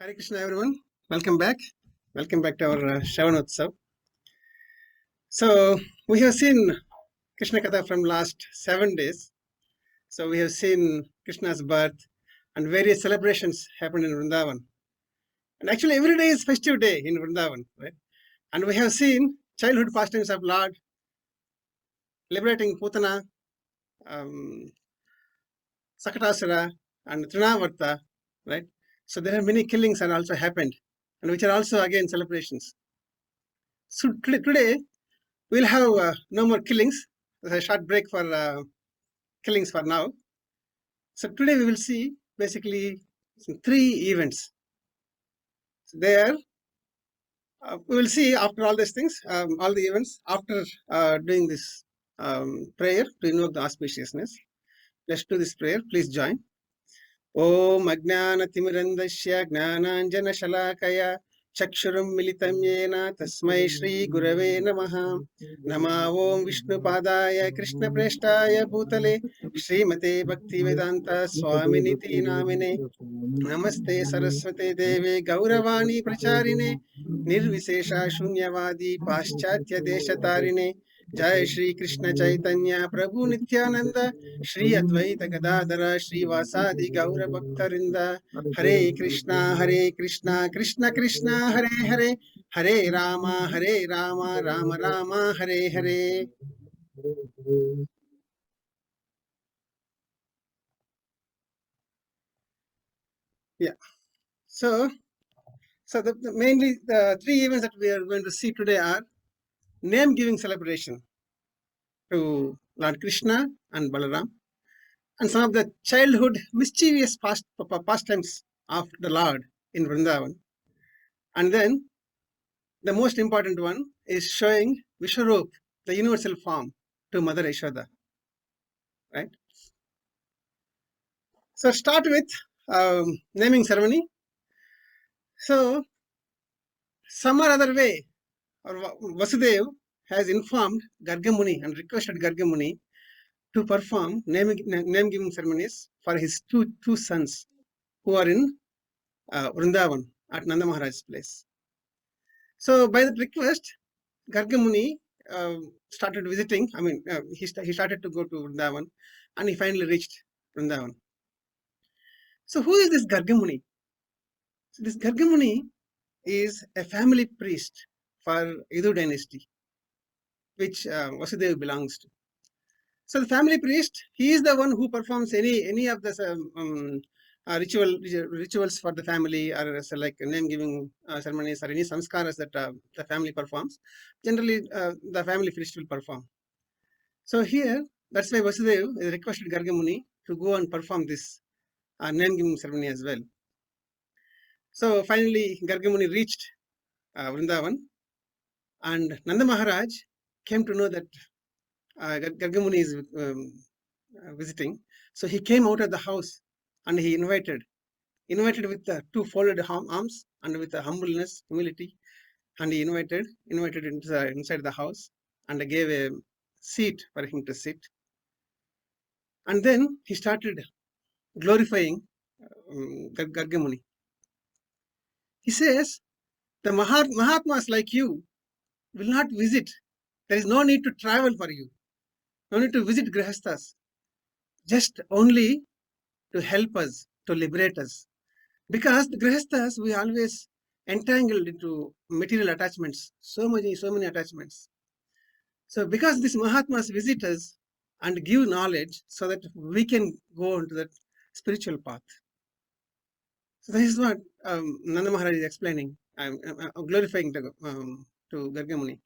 Hare Krishna, everyone. Welcome back. Welcome back to our Shravanotsav. So we have seen Krishna Katha from last 7 days. So we have seen Krishna's birth and various celebrations happened in Vrindavan. And actually every day is festive day in Vrindavan, right? And we have seen childhood pastimes of Lord liberating Putana, um, Sakatasura, and Trinavarta, right? So there are many killings that also happened, and which are also again celebrations. So today we'll have no more killings. There's a short break for killings for now. So today we will see basically three events. So there, we will see after all these things, all the events, after doing this prayer to invoke the auspiciousness. Let's do this prayer. Please join. Om Ajnanatimirandasya Gnananjana Chakshurum Militam Yena Tasmai Shri Gurave Namaha Nama Om Vishnupadaya Krishna Preshtaya Bhutale Srimate Bhaktivedanta Swaminiti Namine Namaste Saraswate Deve Gauravani Pracharine Nirvisesha Shunyavadi Paschatya Deshatarine Jai Shri Krishna Chaitanya Prabhu Nityananda Shri Advaita Gadadara Shri Vasadi Gaura Bhaktarinda Hare Krishna Krishna Krishna Hare Hare Hare Rama Rama Rama Hare Hare. Yeah. So mainly the three events that we are going to see today are name giving celebration to Lord Krishna and Balaram, and some of the childhood mischievous pastimes of the Lord in Vrindavan. And then the most important one is showing Vishwarup, the universal form, to Mother Yashoda. Right? So start with naming ceremony. So some or other way, Vasudev has informed Gargamuni and requested Gargamuni to perform name giving ceremonies for his two sons who are in Vrindavan at Nanda Maharaj's place. So by that request, Gargamuni started visiting. I mean, he started to go to Vrindavan, and he finally reached Vrindavan. So who is this Gargamuni? So this Gargamuni is a family priest for Yadu dynasty, which Vasudeva belongs to. So the family priest, he is the one who performs any of the rituals for the family, or like name giving ceremonies or any samskaras that the family performs. Generally, the family priest will perform. So here, that's why Vasudeva requested Gargamuni to go and perform this name giving ceremony as well. So finally, Gargamuni reached Vrindavan, and Nanda Maharaj came to know that Gargamuni is visiting. So he came out of the house and he invited with two folded arms and with a humbleness, humility, and he invited inside the house and gave a seat for him to sit. And then he started glorifying Gargamuni. He says, the Mahatmas like you will not visit. There is no need to travel for you. No need to visit Grihasthas. Just only to help us, to liberate us. Because the Grihasthas, we always entangled into material attachments, so many attachments. So because these Mahatmas visit us and give knowledge so that we can go into that spiritual path. So this is what Nanda Maharaj is explaining. I'm glorifying to Gargamuni.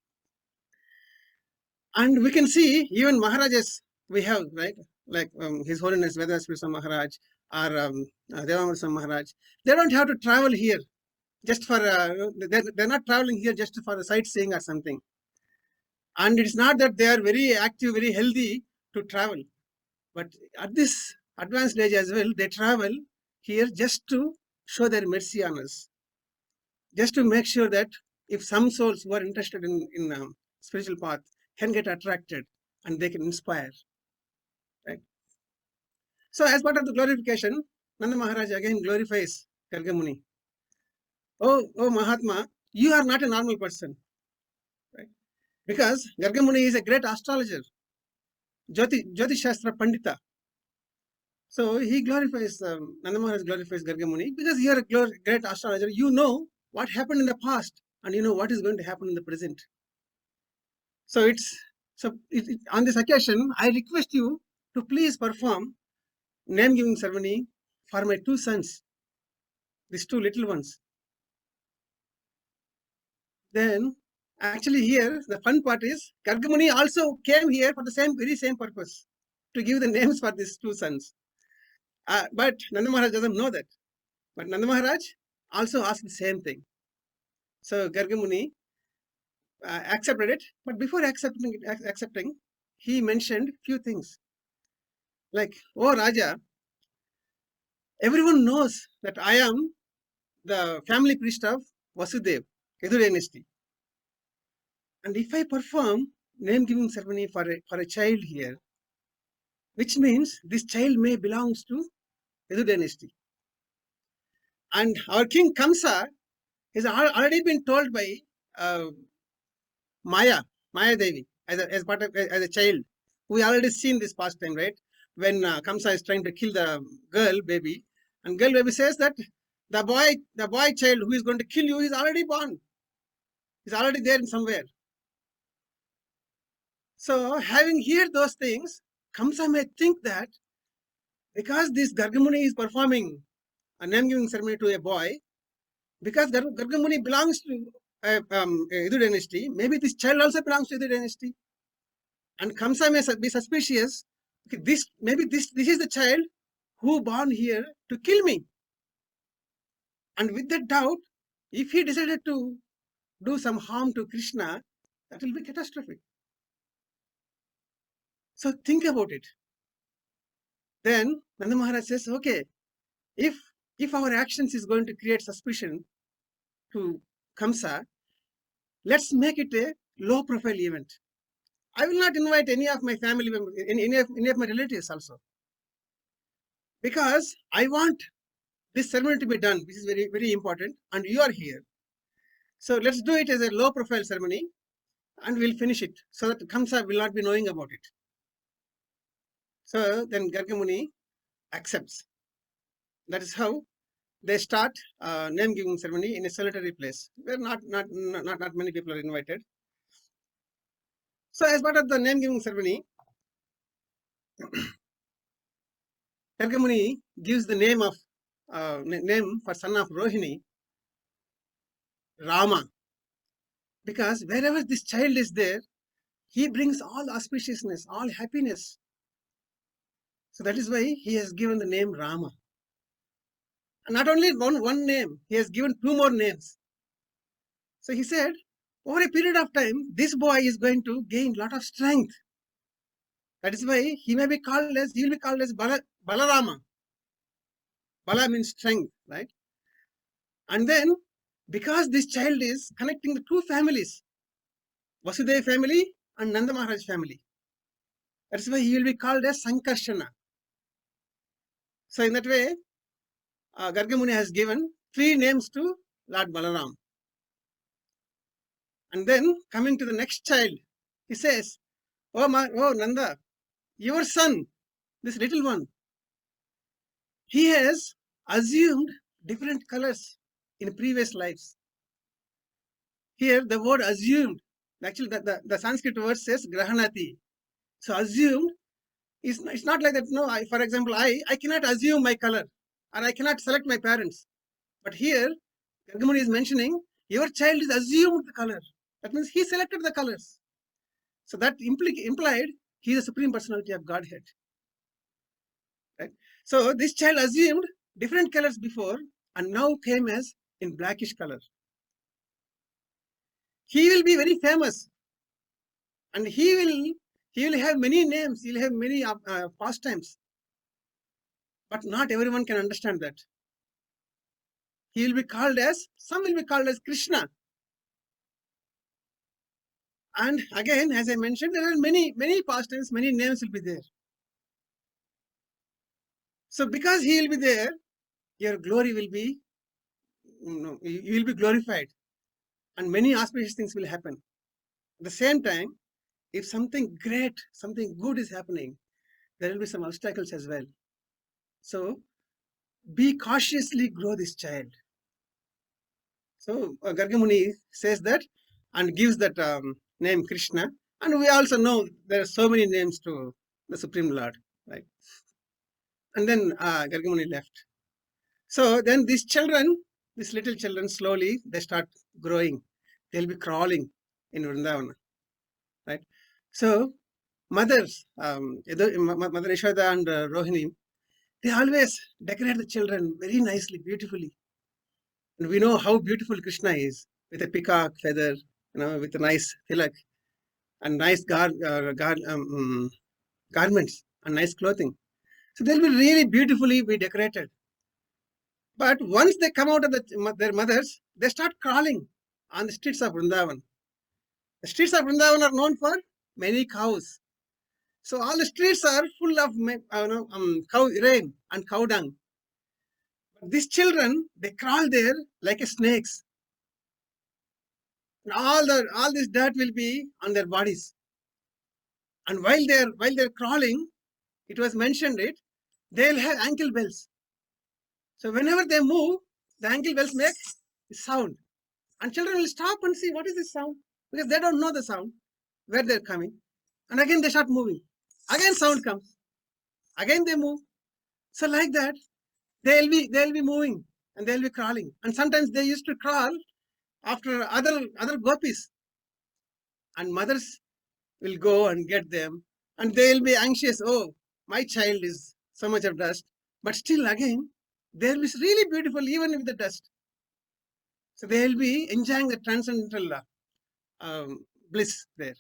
And we can see even Maharajas we have, right? Like His Holiness Vedaswami Maharaj or Devamrita Maharaj. They don't have to travel here just for, they're not traveling here just for sightseeing or something. And it's not that they are very active, very healthy to travel. But at this advanced age as well, they travel here just to show their mercy on us. Just to make sure that if some souls who are interested in spiritual path can get attracted and they can inspire. Right? So as part of the glorification, Nanda Maharaj again glorifies Gargamuni. oh Mahatma, you are not a normal person, right? Because Gargamuni is a great astrologer, Jyotish Shastra Pandita. So he glorifies, Nanda Maharaj glorifies Gargamuni because you are a great astrologer. You know what happened in the past and you know what is going to happen in the present. So on this occasion, I request you to please perform name giving ceremony for my two sons, these two little ones. Then actually here the fun part is Gargamuni also came here for the very same purpose, to give the names for these two sons. But Nanda Maharaj doesn't know that. But Nanda Maharaj also asked the same thing. So Gargamuni accepted it, but before accepting, he mentioned few things like, "Oh Raja, everyone knows that I am the family priest of Vasudev, Yadu dynasty. And if I perform name giving ceremony for a child here, which means this child may belongs to Yadu dynasty. And our king Kamsa has already been told by uh, Maya Devi as part of as a child. We already seen this past time, right? When Kamsa is trying to kill the girl baby, and girl baby says that the boy child who is going to kill you is already born. He's already there in somewhere. So having heard those things, Kamsa may think that because this Gargamuni is performing a name giving ceremony to a boy, because Gargamuni belongs to Yadu dynasty, maybe this child also belongs to Yadu dynasty. And Kamsa may be suspicious. Okay, this is the child who born here to kill me. And with that doubt, if he decided to do some harm to Krishna, that will be catastrophic. So think about it. Then Nanda Maharaj says, okay, if our actions is going to create suspicion to Kamsa, let's make it a low profile event. I will not invite any of my family members, any of my relatives also. Because I want this ceremony to be done, which is very, very important, and you are here. So let's do it as a low profile ceremony and we'll finish it so that Kamsa will not be knowing about it. So then Gargamuni accepts. That is how they start name giving ceremony in a solitary place where not many people are invited. So as part of the name giving ceremony, Gargamuni gives the name for son of Rohini, Rama, because wherever this child is there, he brings all auspiciousness, all happiness. So that is why he has given the name Rama. And not only one name, he has given two more names. So he said, over a period of time, this boy is going to gain a lot of strength. That is why he will be called as Balarama. Bala means strength, right? And then, because this child is connecting the two families, Vasudeva family and Nanda Maharaj family, that's why he will be called as Sankarshana. So in that way, Gargamuni has given three names to Lord Balaram. And then coming to the next child, he says, oh Nanda, your son, this little one, he has assumed different colors in previous lives. Here the word assumed, actually the Sanskrit word says grahanati. So assumed it's not like that. No, for example, I cannot assume my color or I cannot select my parents. But here Gargamuni is mentioning your child is assumed the color. That means he selected the colors. So that implied he is the Supreme Personality of Godhead. Right? So this child assumed different colors before and now came as in blackish color. He will be very famous and he will have many names, he will have many pastimes. But not everyone can understand that. He will be called as, some will be called as Krishna. And again, as I mentioned, there are many pastimes, many names will be there. So because he will be there, your glory will be you will be glorified, and many auspicious things will happen. At the same time, if something great, something good is happening, there will be some obstacles as well. So be cautiously grow this child. So Garga Muni says that and gives that name Krishna. And we also know there are so many names to the Supreme Lord, right? And then Garga Muni left. So then these children, these little children, slowly they start growing. They'll be crawling in Vrindavana, right? So mothers, Mother Yashoda and Rohini, they always decorate the children very nicely, beautifully. And we know how beautiful Krishna is with a peacock feather, with a nice tilak and nice garments and nice clothing. So they'll be really beautifully be decorated. But once they come out of their mothers, they start crawling on the streets of Vrindavan. The streets of Vrindavan are known for many cows. So all the streets are full of cow urine and cow dung. But these children, they crawl there like a snakes. And all this dirt will be on their bodies. And while they're crawling, it was mentioned they'll have ankle bells. So whenever they move, the ankle bells make sound. And children will stop and see what is this sound, because they don't know the sound, where they're coming. And again they start moving. Again sound comes. Again they move. So like that, they'll be moving and they'll be crawling. And sometimes they used to crawl after other gopis. And mothers will go and get them. And they'll be anxious. Oh, my child is so much of dust. But still again, they'll be really beautiful even with the dust. So they'll be enjoying the transcendental bliss there.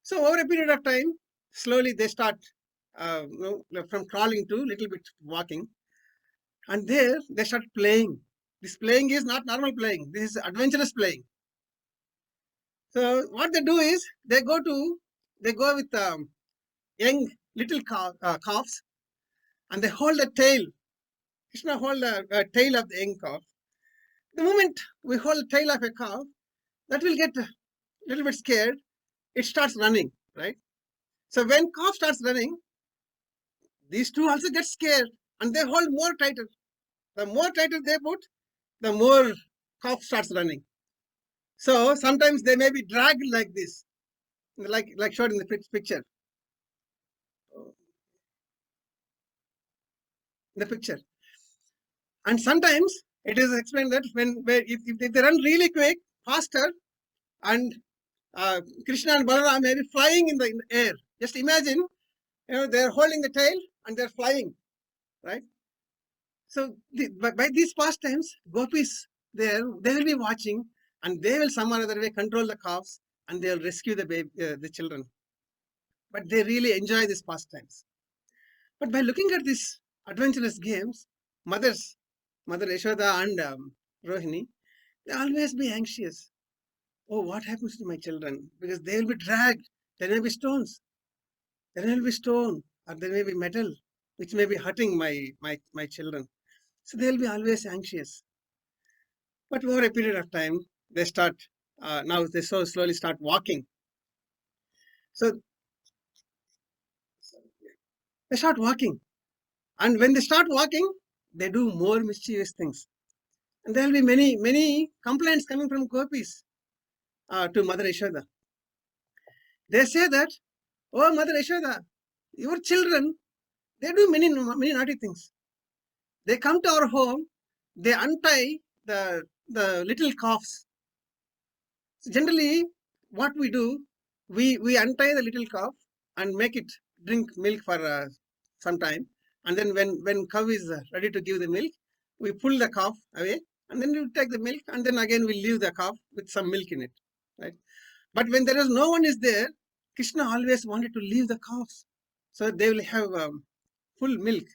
So over a period of time, slowly they start from crawling to little bit walking. And there they start playing. This playing is not normal playing. This is adventurous playing. So what they do is they go with young little calves, and they hold the tail. Krishna hold the tail of the young calf. The moment we hold the tail of a calf, that will get a little bit scared. It starts running, right? So when calf starts running, these two also get scared and they hold more tighter. The more tighter they put, the more calf starts running. So sometimes they may be dragged like this, like shown in the picture. The picture. And sometimes it is explained that if they run really quick, faster, and Krishna and Balaram may be flying in the air. Just imagine, they're holding the tail and they're flying, right? So by these pastimes, gopis they will be watching, and they will some or other way control the calves, and they'll rescue the children. But they really enjoy these pastimes. But by looking at these adventurous games, Mother Yashoda and Rohini, they always be anxious. Oh, what happens to my children? Because they will be dragged. There may be stones. There may be stone, or there may be metal, which may be hurting my children. So they'll be always anxious. But over a period of time, they start, now they so slowly start walking. So they start walking. And when they start walking, they do more mischievous things. And there will be many complaints coming from gopis to Mother Yashoda. They say that, oh, Mother Yashoda, your children, they do many naughty things. They come to our home, they untie the little calves. So generally, what we do, we untie the little calf and make it drink milk for some time. And then when cow is ready to give the milk, we pull the calf away, and then we take the milk, and then again we leave the calf with some milk in it, right? But when there is no one is there, Krishna always wanted to leave the calves, so they will have full milk.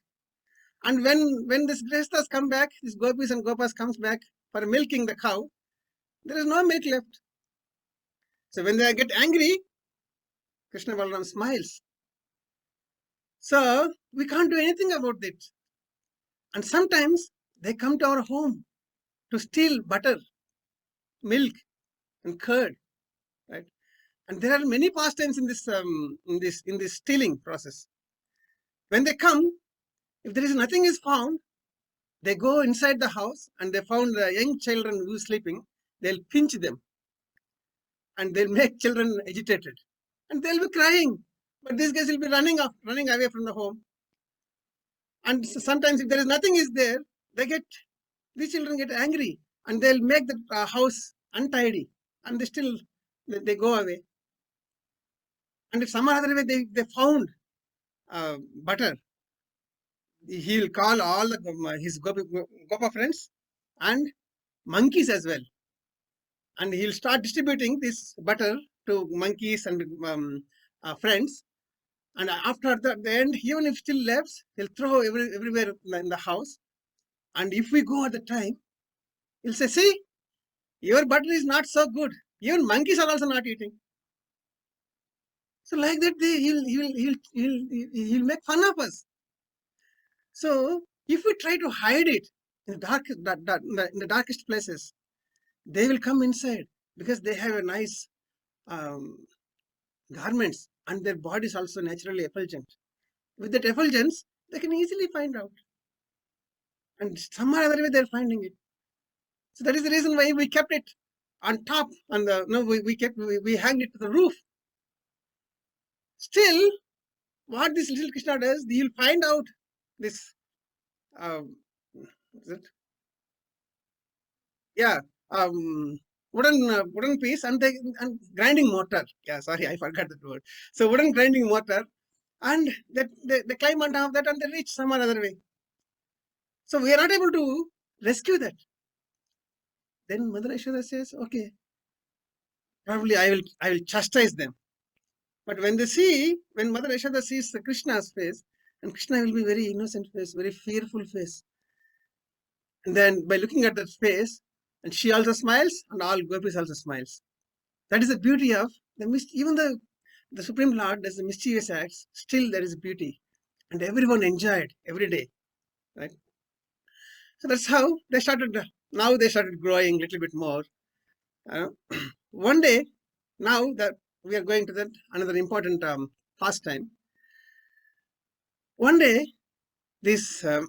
And when this Grihasthas come back, these gopis and gopas comes back for milking the cow, there is no milk left. So when they get angry, Krishna Balaram smiles. So we can't do anything about it. And sometimes they come to our home to steal butter, milk, and curd, right? And there are many pastimes in this stealing process. When they come, if there is nothing is found, they go inside the house and they found the young children who is sleeping. They'll pinch them and they'll make children agitated, and they'll be crying. But these guys will be running away from the home. And sometimes if there is nothing is there, these children get angry and they'll make the house untidy, and they go away. And if some other way they found butter, he'll call all his Gopa friends and monkeys as well, and he'll start distributing this butter to monkeys and friends. And after the end, even if still left, he'll throw everywhere in the house. And if we go at the time, he'll say, "See, your butter is not so good. Even monkeys are also not eating." So like that, he'll make fun of us. So if we try to hide it in the darkest places, they will come inside because they have a nice garments and their body is also naturally effulgent. With that effulgence, they can easily find out, and somehow or other way they're finding it. So that is the reason why we kept it on top, and we hanged it to the roof. Still, what this little Krishna does, you'll find out this. Is it? Yeah, wooden piece and grinding mortar. Yeah, sorry, I forgot that word. So wooden grinding mortar, and they climb on top of that and they reach some other way. So we are not able to rescue that. Then Mother Yashoda says, "Okay, probably I will chastise them." But when Mother Yashoda sees the Krishna's face, and Krishna will be very innocent face, very fearful face. And then by looking at that face, and she also smiles, and all gopis also smiles. That is the beauty of even the Supreme Lord does the mischievous acts, still there is beauty. And everyone enjoyed every day. Right? So that's how they started. Now they started growing a little bit more. One day, now that we are going to another important pastime. One day, this very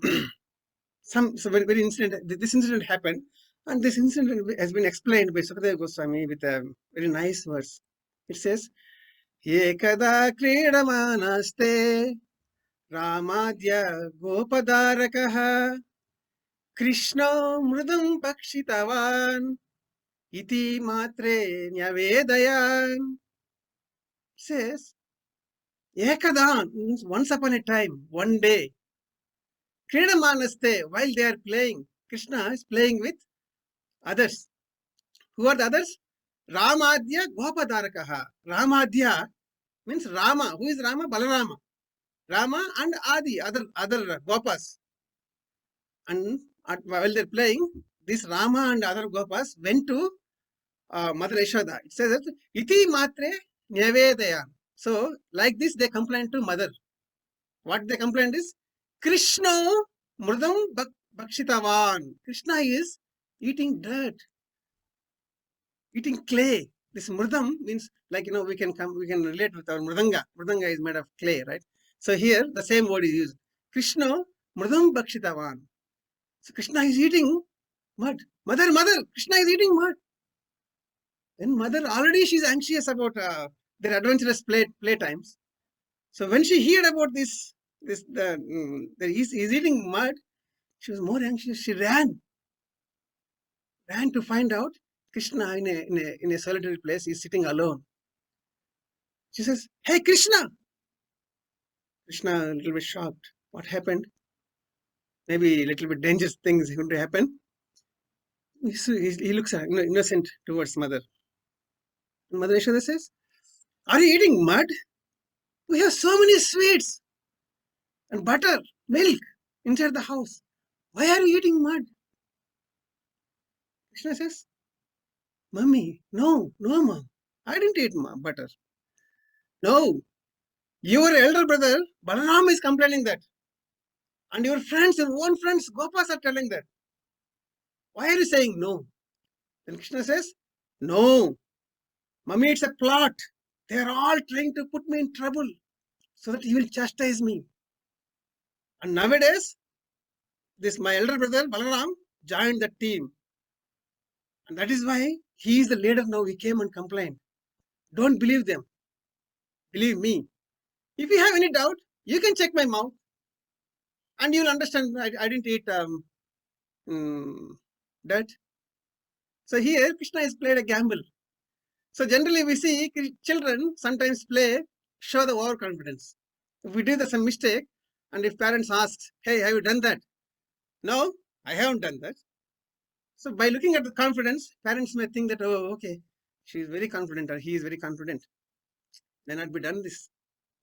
incident. This incident happened, and this incident has been explained by Sukadeva Goswami with a very nice verse. It says, "Ekada kridamanaste Ramadya Gopadarakaha Krishna mridam pakshitavan iti matre nyavedayan." Says, Ekada means once upon a time, one day. Kridamanaste, while they are playing, Krishna is playing with others. Who are the others? Ramadya Gopadarakaha. Ramadya means Rama. Who is Rama? Balarama. Rama and Adi, other Gopas. And while they're playing, this Rama and other Gopas went to Mother Yashoda. It says that iti matre nyavedaya. So like this they complained to mother. What they complained is, Krishna murdam bakshitavan. Krishna is eating dirt, eating clay. This murdam means, like, we can relate with our mridanga. Mridanga is made of clay, right? So here the same word is used. Krishna murdam bakshitavan. So Krishna is eating mud. Mother, Krishna is eating mud. Then mother already she's anxious about their adventurous playtimes. So when she heard about he's eating mud, she was more anxious. She ran to find out Krishna in a solitary place. He's sitting alone. She says, "Hey, Krishna!" Krishna a little bit shocked. What happened? Maybe a little bit dangerous things going to happen. He looks innocent towards mother. And Mother Yashoda says, "Are you eating mud? We have so many sweets and butter, milk inside the house. Why are you eating mud?" Krishna says, "Mummy, no, mom. I didn't eat butter. No, your elder brother Balaram is complaining that. And your own friends, Gopas are telling that. Why are you saying no? Then Krishna says, no, Mummy, it's a plot. They are all trying to put me in trouble so that you will chastise me. And nowadays, this my elder brother Balaram joined the team. And that is why he is the leader now. He came and complained. Don't believe them. Believe me. If you have any doubt, you can check my mouth and you will understand I didn't eat dirt. So here Krishna has played a gamble. So generally we see children sometimes show the overconfidence. If we do some mistake and if parents ask, hey, have you done that? No, I haven't done that. So by looking at the confidence, parents may think that, oh, okay, she is very confident or he is very confident. They not be done this,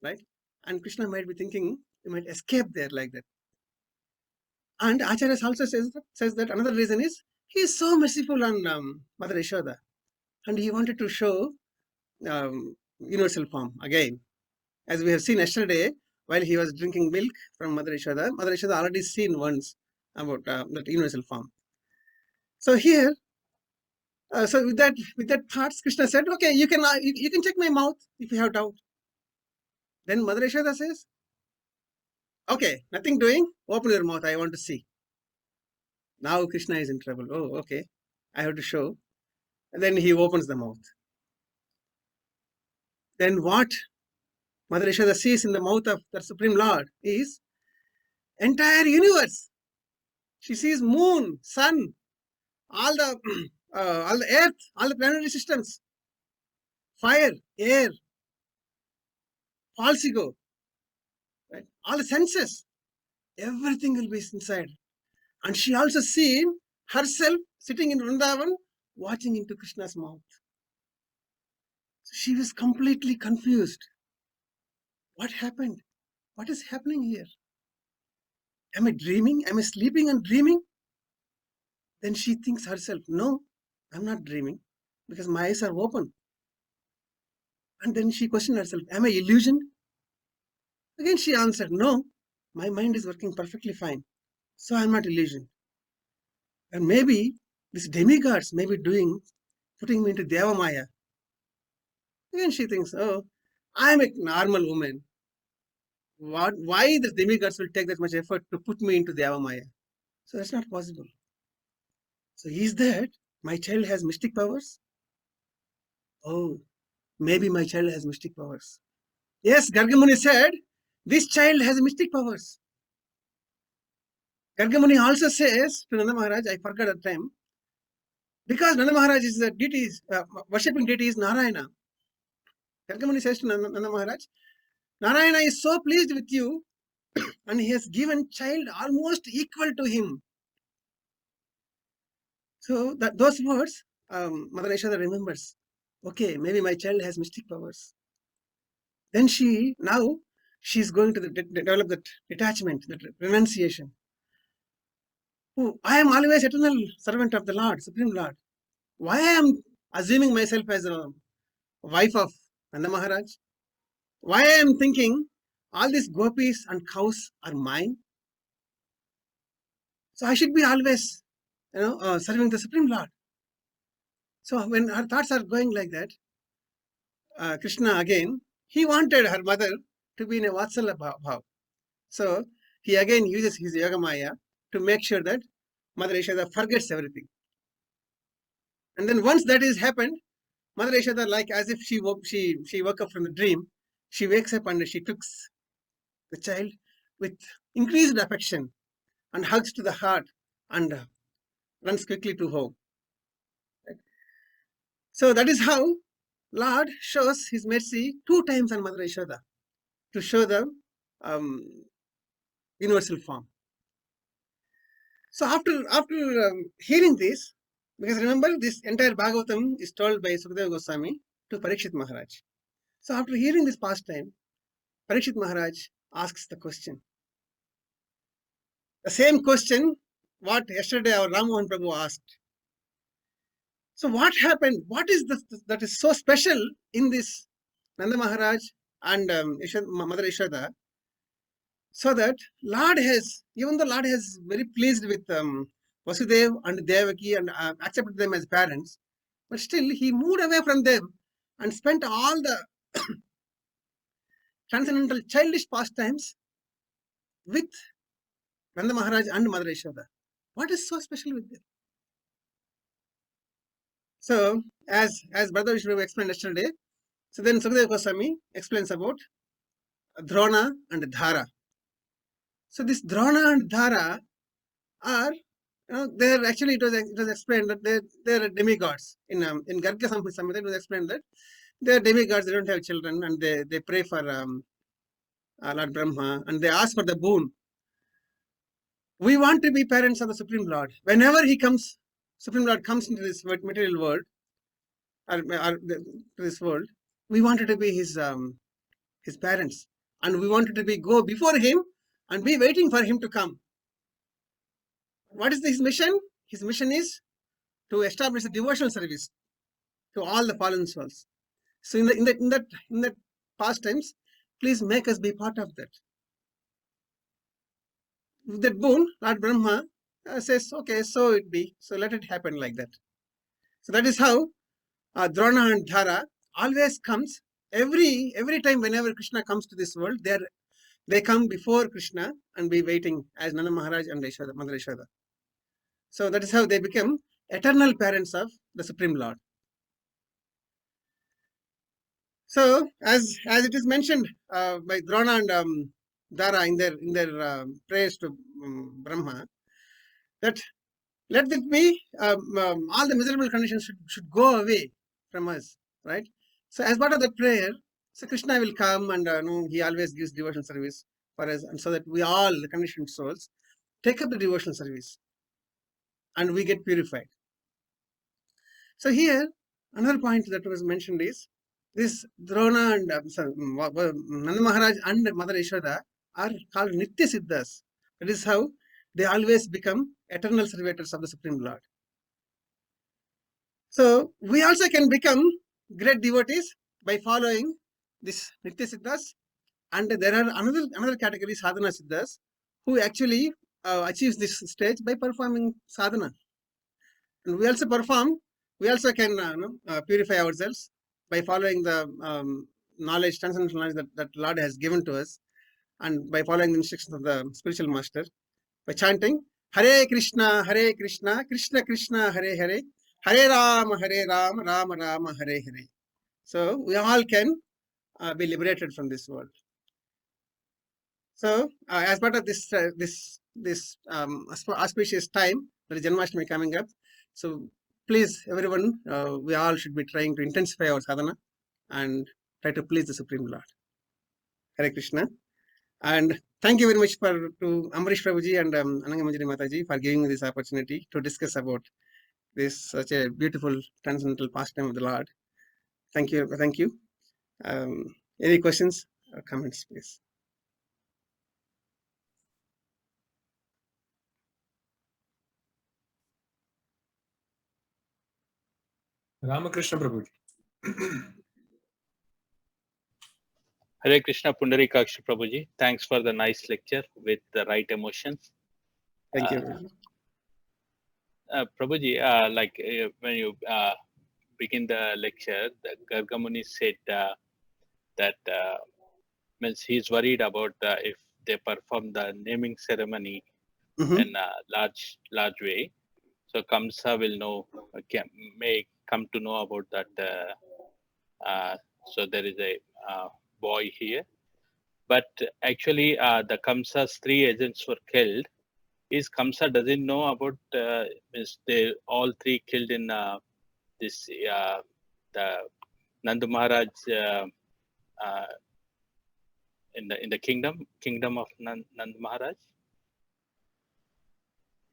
right? And Krishna might be thinking, he might escape there like that. And Acharya also says that another reason is, he is so merciful on Mother Yashoda. And he wanted to show universal form again. As we have seen yesterday, while he was drinking milk from Mother Yashoda already seen once about that universal form. So here, so with that thoughts, Krishna said, okay, you can check my mouth if you have doubt. Then Mother Yashoda says, okay, nothing doing, open your mouth, I want to see. Now Krishna is in trouble. Oh, okay, I have to show. And then he opens the mouth. Then what Mother Yashoda sees in the mouth of the Supreme Lord is entire universe. She sees moon, sun, all the earth, all the planetary systems, fire, air, false ego, right? All the senses, everything will be inside. And she also seen herself sitting in Vrindavan, watching into Krishna's mouth. She was completely confused. What happened? What is happening here? Am I dreaming? Am I sleeping and dreaming? Then she thinks herself, no, I'm not dreaming because my eyes are open. And then she questioned herself, am I illusioned? Again, she answered, no, my mind is working perfectly fine. So I'm not illusioned. And maybe these demigods may be putting me into Devamaya. Again, she thinks, oh, I'm a normal woman. Why the demigods will take that much effort to put me into Devamaya? So that's not possible. So is that my child has mystic powers? Oh, maybe my child has mystic powers. Yes, Gargamuni said, this child has mystic powers. Gargamuni also says to Nanda Maharaj, I forgot that time, because Nanda Maharaj is the deity, worshipping deity is Narayana. Gargamuni says to Nanda Maharaj, Narayana is so pleased with you and he has given child almost equal to him. So those words, Mother Yashoda remembers. Okay, maybe my child has mystic powers. Then she's going to develop that detachment, that renunciation. Oh, I am always eternal servant of the Lord, Supreme Lord. Why I am assuming myself as a wife of Nanda Maharaj? Why I am thinking all these gopis and cows are mine? So I should be always, serving the Supreme Lord. So when her thoughts are going like that, Krishna again, he wanted her mother to be in a Vatsala bhav. So he again uses his Yogamaya to make sure that Mother Yashoda forgets everything. And then once that is happened, Mother Yashoda, like as if she woke up from the dream, she wakes up and she cooks the child with increased affection and hugs to the heart and runs quickly to home. Right? So that is how Lord shows his mercy 2 times on Mother Yashoda to show the universal form. So after hearing this, because remember this entire Bhagavatam is told by Sukadeva Goswami to Parikshit Maharaj. So after hearing this pastime, Parikshit Maharaj asks the question. The same question what yesterday our Ram Mohan Prabhu asked. So what happened? What is this that is so special in this Nanda Maharaj and Mother Yashoda? So that Lord has, even though Lord has very pleased with Vasudev and Devaki and accepted them as parents, but still he moved away from them and spent all the transcendental childish pastimes with Nanda Maharaj and Mother Yashoda. What is so special with them? So, as Brother Vishnu explained yesterday, so then Sukadeva Goswami explains about Drona and Dhara. So this Drona and Dhara are, they're actually, it was explained that they're demigods. In Garga Samhita it was explained that they're demigods, they don't have children, and they pray for Lord Brahma, and they ask for the boon. We want to be parents of the Supreme Lord. Whenever he comes, Supreme Lord comes into this material world, or to this world, we wanted to be his parents, and we wanted to go before him and be waiting for him to come. What is his mission? His mission is to establish a devotional service to all the fallen souls. So in that past times, please make us be part of that. With that boon, Lord Brahma says, okay, so it be. So let it happen like that. So that is how Drona and Dhara always comes every time whenever Krishna comes to this world, they come before Krishna and be waiting as Nanda Maharaj and Yashoda, Mother Yashoda. So that is how they become eternal parents of the Supreme Lord. So as it is mentioned by Drona and Dhara in their prayers to Brahma, that let it be all the miserable conditions should go away from us, right? So as part of the prayer, so Krishna will come and he always gives devotional service for us, and so that we all, the conditioned souls, take up the devotional service and we get purified. So here, another point that was mentioned is this Drona and Nanda Maharaj and Mother Yashoda are called Nitya Siddhas. That is how they always become eternal servitors of the Supreme Lord. So we also can become great devotees by following this Nitya Siddhas, and there are another category, Sadhana Siddhas, who actually achieves this stage by performing sadhana. And we also can purify ourselves by following the knowledge, transcendental knowledge that Lord has given to us, and by following the instructions of the spiritual master, by chanting Hare Krishna, Krishna Krishna, Hare Hare, Hare Rama, Rama Rama, Hare Hare. So we all can be liberated from this world. So as part of this auspicious time, there is Janmashtami coming up. So please, everyone, we all should be trying to intensify our sadhana and try to please the Supreme Lord. Hare Krishna. And thank you very much to Amrish Prabhuji and Ananga Manjari Mataji for giving me this opportunity to discuss about this such a beautiful transcendental pastime of the Lord. Thank you. Thank you. Any questions or comments, please? Ramakrishna Prabhuji. Hare Krishna Pundarikaksha Prabhuji. Thanks for the nice lecture with the right emotions. Thank you. Prabhuji, when you begin the lecture, the Garga Muni said that means he's worried about if they perform the naming ceremony in a large way. So Kamsa will know, may come to know about that. So there is a boy here. But actually, the Kamsa's 3 agents were killed. Is Kamsa doesn't know about means they all 3 killed in this the Nanda Maharaj in the kingdom of Nanda Maharaj?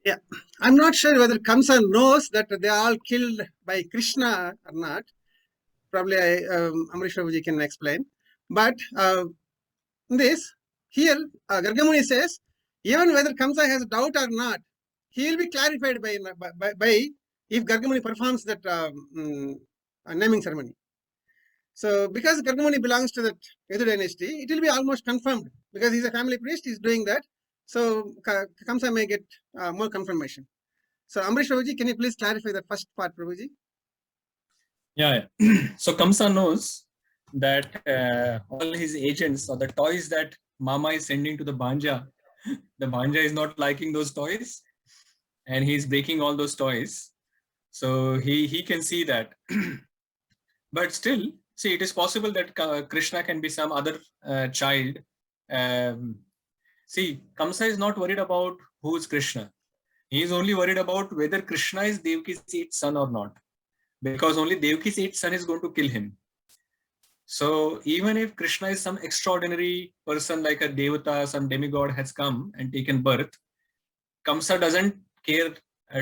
Yeah, I'm not sure whether Kamsa knows that they are all killed by Krishna or not. Probably Amrish Prabhuji can explain. But this here, Garga Muni says, even whether Kamsa has a doubt or not, he will be clarified by if Garga Muni performs that naming ceremony. So because Garga Muni belongs to that Yadu dynasty, it will be almost confirmed because he's a family priest, he's doing that. So Kamsa may get more confirmation. So Amrish Prabhuji, can you please clarify the first part, Prabhuji? Yeah. So Kamsa knows that all his agents or the toys that Mama is sending to the Banja is not liking those toys, and he's breaking all those toys. So he can see that. But still, see, it is possible that Krishna can be some other child. See, Kamsa is not worried about who is Krishna. He is only worried about whether Krishna is Devaki's eighth son or not, because only Devaki's eighth son is going to kill him. So even if Krishna is some extraordinary person like a Devata, some demigod has come and taken birth, Kamsa doesn't care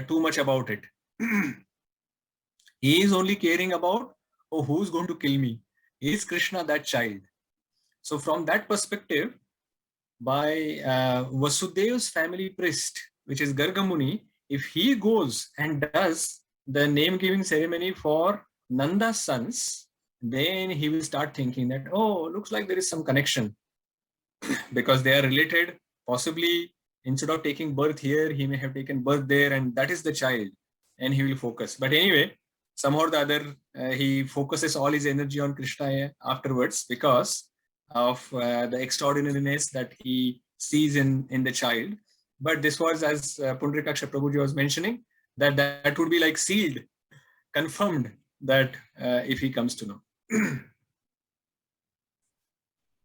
too much about it. He is only caring about, oh, who's going to kill me? Is Krishna that child? So from that perspective, by Vasudev's family priest, which is Gargamuni, if he goes and does the name-giving ceremony for Nanda's sons, then he will start thinking that, oh, looks like there is some connection because they are related. Possibly, instead of taking birth here, he may have taken birth there, and that is the child, and he will focus. But anyway, somehow or the other, he focuses all his energy on Krishna afterwards because of the extraordinariness that he sees in the child. But this was, as Pundarikaksha Prabhuji was mentioning, that would be like sealed, confirmed that if he comes to know.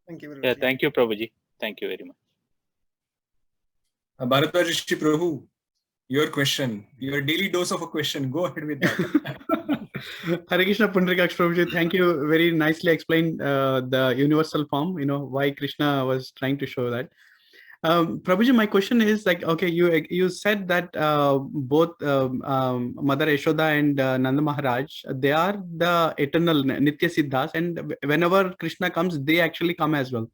Thank you, Prabhuji. Yeah, thank you, Prabhuji. Thank you very much. Bharadwaj Rishi Prabhu, your question, your daily dose of a question. Go ahead with that. Hare Krishna Pundarikaksha Prabhuji, thank you. Very nicely explained the universal form, why Krishna was trying to show that. Prabhuji, my question is like, okay, you said that both Mother Yashoda and Nanda Maharaj, they are the eternal Nitya Siddhas, and whenever Krishna comes, they actually come as well.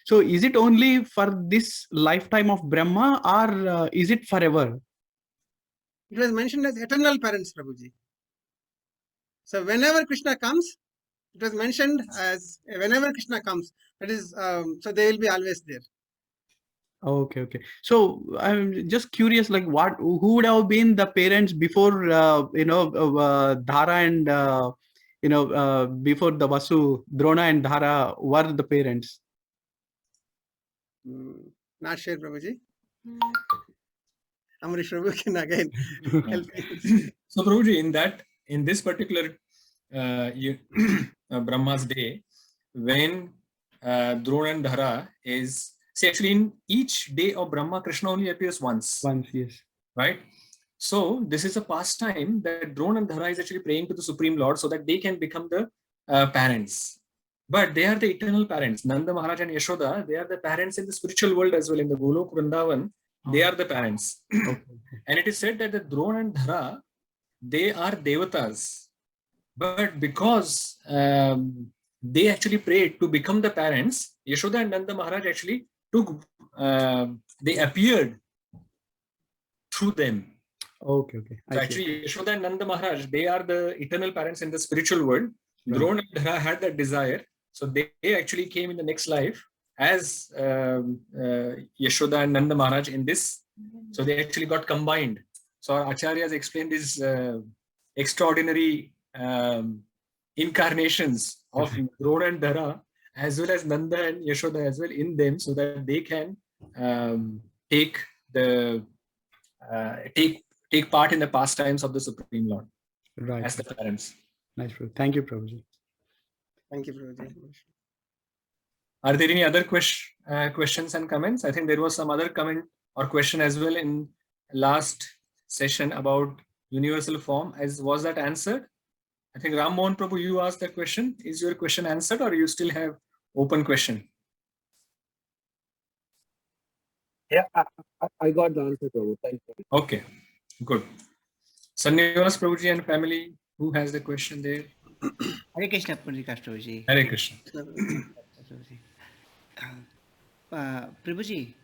So is it only for this lifetime of Brahma, or is it forever? It was mentioned as eternal parents, Prabhuji. So whenever Krishna comes, it was mentioned as whenever Krishna comes. That is, so they will be always there. Okay. So I'm just curious, like who would have been the parents before, Dhara and, before the Vasu, Drona and Dhara were the parents? Not sure, Prabhuji. Amrish Prabhu can again help me. So Prabhuji, in this particular Brahma's day, when Drona and Dhara is, see, actually in each day of Brahma, Krishna only appears once. Once, yes. Right? So this is a pastime that Drona and Dhara is actually praying to the Supreme Lord so that they can become the parents. But they are the eternal parents. Nanda Maharaj and Yashoda, they are the parents in the spiritual world as well. In the Golok Vrindavan, they are the parents. Okay. And it is said that the Drona and Dhara, they are devatas. But because they actually prayed to become the parents, Yashoda and Nanda Maharaj actually they appeared through them. Okay. So actually, Yashoda and Nanda Maharaj, they are the eternal parents in the spiritual world. Right. Drona and Dhara had that desire. So they actually came in the next life as Yashoda and Nanda Maharaj in this. So they actually got combined. So our acharyas explained these extraordinary incarnations of Drona and Dhara as well as Nanda and Yashoda as well in them, so that they can take part in the pastimes of the Supreme Lord, right, as the parents. Nice, Prabhu. Thank you, Prabhuji. Thank you, Prabhuji. Are there any other questions and comments? I think there was some other comment or question as well in last session about universal form. Was that answered? I think Ram Mohan Prabhu, you asked that question. Is your question answered, or you still have open question? Yeah, I got the answer, Prabhu. Thank you. Okay, good. Sannivas Prabhuji and family, who has the question there? Hare Krishna, Pundarikaksha Prabhuji. Hare Krishna. Prabhuji,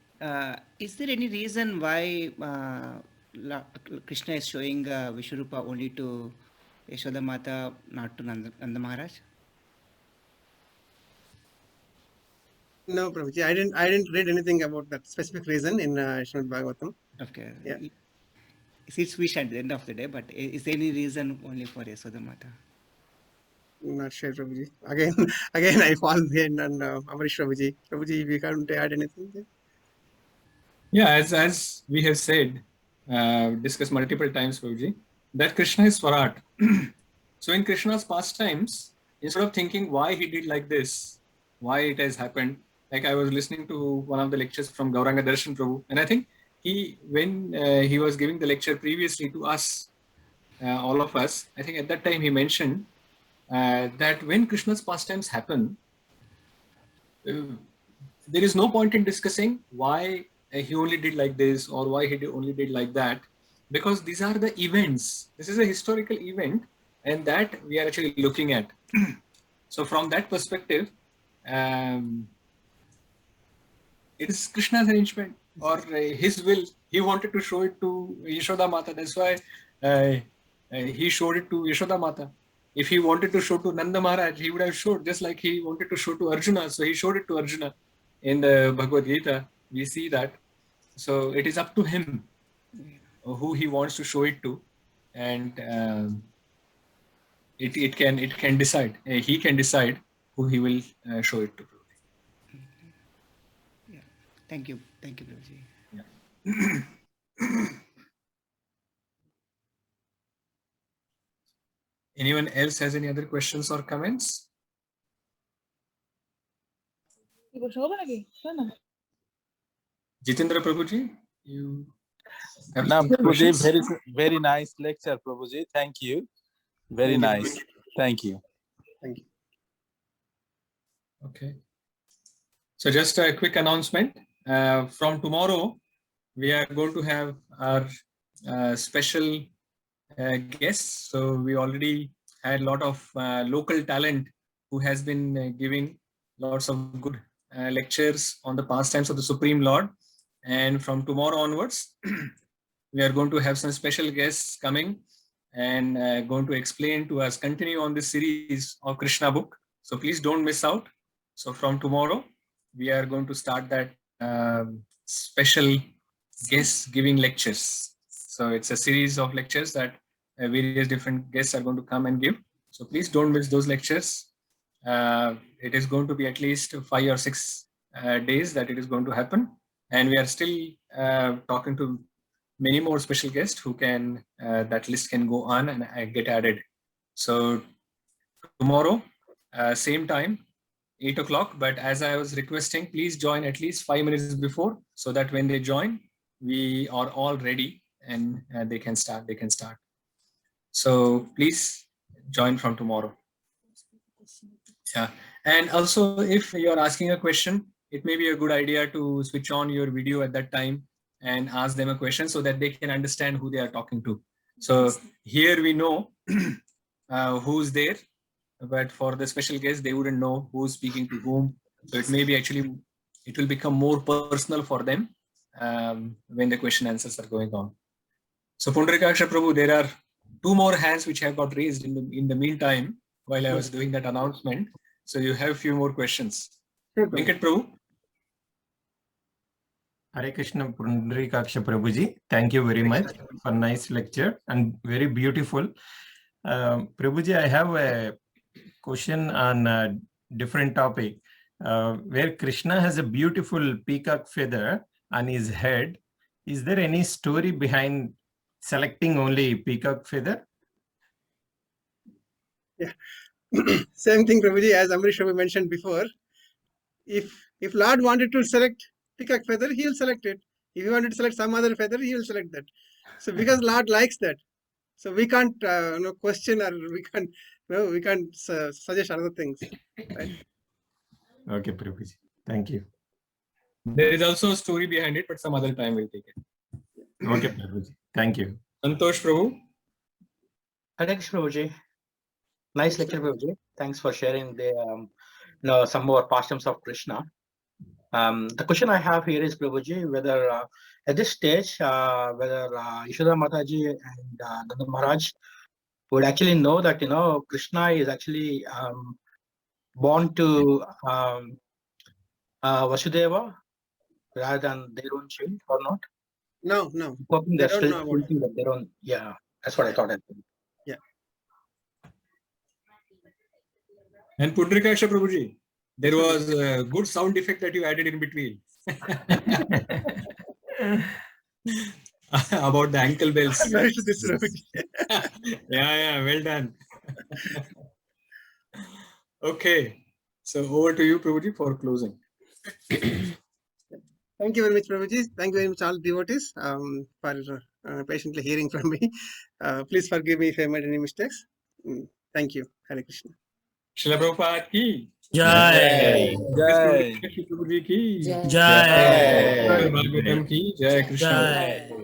is there any reason why Krishna is showing Vishwarupa only to Yashoda Mata, not to Nanda Maharaj? No, Prabhuji, I didn't read anything about that specific reason in Srimad Bhagavatam. Okay. Yeah. it's wish at the end of the day, but is there any reason only for Yashoda Mata? Not sure, Prabhuji. Again, I fall behind on Amrish Prabhuji. Prabhuji, if you can't add anything. There. Yeah, as we have said, discussed multiple times, Prabhuji, that Krishna is Swarat. So in Krishna's pastimes, instead of thinking why he did like this, why it has happened, like I was listening to one of the lectures from Gauranga Darshan Prabhu, and I think when he was giving the lecture previously to us, all of us, I think at that time he mentioned that when Krishna's pastimes happen, there is no point in discussing why he only did like this or why he only did like that, because these are the events. This is a historical event, and that we are actually looking at. So from that perspective, it is Krishna's arrangement or his will. He wanted to show it to Yashoda Mata. That's why he showed it to Yashoda Mata. If he wanted to show to Nanda Maharaj, he would have showed, just like he wanted to show to Arjuna. So he showed it to Arjuna. In the Bhagavad Gita, we see that. So it is up to him who he wants to show it to, and it can decide. He can decide who he will show it to. Yeah. Thank you, Prabhuji. Yeah. Anyone else has any other questions or comments? Jitendra Prabhuji, you have Now, some Prabhuji, questions? very nice lecture, Prabhuji. Thank you. Very Thank you, nice. Thank you. Thank you. Okay. So just a quick announcement. From tomorrow, we are going to have our special guests. So we already had a lot of local talent who has been giving lots of good lectures on the pastimes of the Supreme Lord. And from tomorrow onwards, we are going to have some special guests coming and going to explain to us, continue on this series of Krishna book. So please don't miss out. So from tomorrow, we are going to start that special guests giving lectures. So it's a series of lectures that various different guests are going to come and give. So please don't miss those lectures. It is going to be at least 5 or 6 days that it is going to happen. And we are still talking to many more special guests who can, that list can go on and get added. So tomorrow, same time, 8 o'clock. But as I was requesting, please join at least 5 minutes before, so that when they join, we are all ready and they can start. So please join from tomorrow. Yeah. And also, if you're asking a question, it may be a good idea to switch on your video at that time and ask them a question so that they can understand who they are talking to. So here we know who's there, but for the special guests, they wouldn't know who's speaking to whom. So it may be actually, it will become more personal for them when the question answers are going on. So Pundarikaksha Prabhu, there are 2 more hands which have got raised in the meantime while I was doing that announcement. So you have a few more questions. Venkat Prabhu. Hare Krishna Pundarikaksha Prabhuji. Thank you very much for nice lecture and very beautiful. Prabhuji, I have a question on a different topic. Where Krishna has a beautiful peacock feather on his head, is there any story behind selecting only peacock feather? Yeah. Same thing, Prabhuji, as Amrish Prabhu mentioned before. If Lord wanted to select peacock feather, he will select it. If he wanted to select some other feather, he will select that. So because Lord likes that, so we can't question or we can't suggest other things. Right? Okay, Prabhuji. Thank you. There is also a story behind it, but some other time we'll take it. Okay, Prabhuji. Thank you. Santosh Prabhu. Hare Krishna, Prabhuji. Nice lecture, Prabhuji. Thanks for sharing the some more pastimes of Krishna. The question I have here is, Prabhuji, whether at this stage, whether Yashoda Mataji and Nanda Maharaj would actually know that Krishna is actually born to Vasudeva rather than their own child, or not? No, no. Hoping They they're don't still know about it. thinking that they don't. Yeah, that's what I thought. And Pundrikaksha Prabhuji, there was a good sound effect that you added in between about the ankle bells. Nice to this, Prabhuji. Yeah, well done. Okay, so over to you, Prabhuji, for closing. Thank you very much, Prabhuji. Thank you very much, all devotees, for patiently hearing from me. Please forgive me if I made any mistakes. Thank you. Hare Krishna. Srila Prabhupada ki Jai. Jai. Prabhuji ki Jai. Bhagavatam ki Jai Krishna. Jai.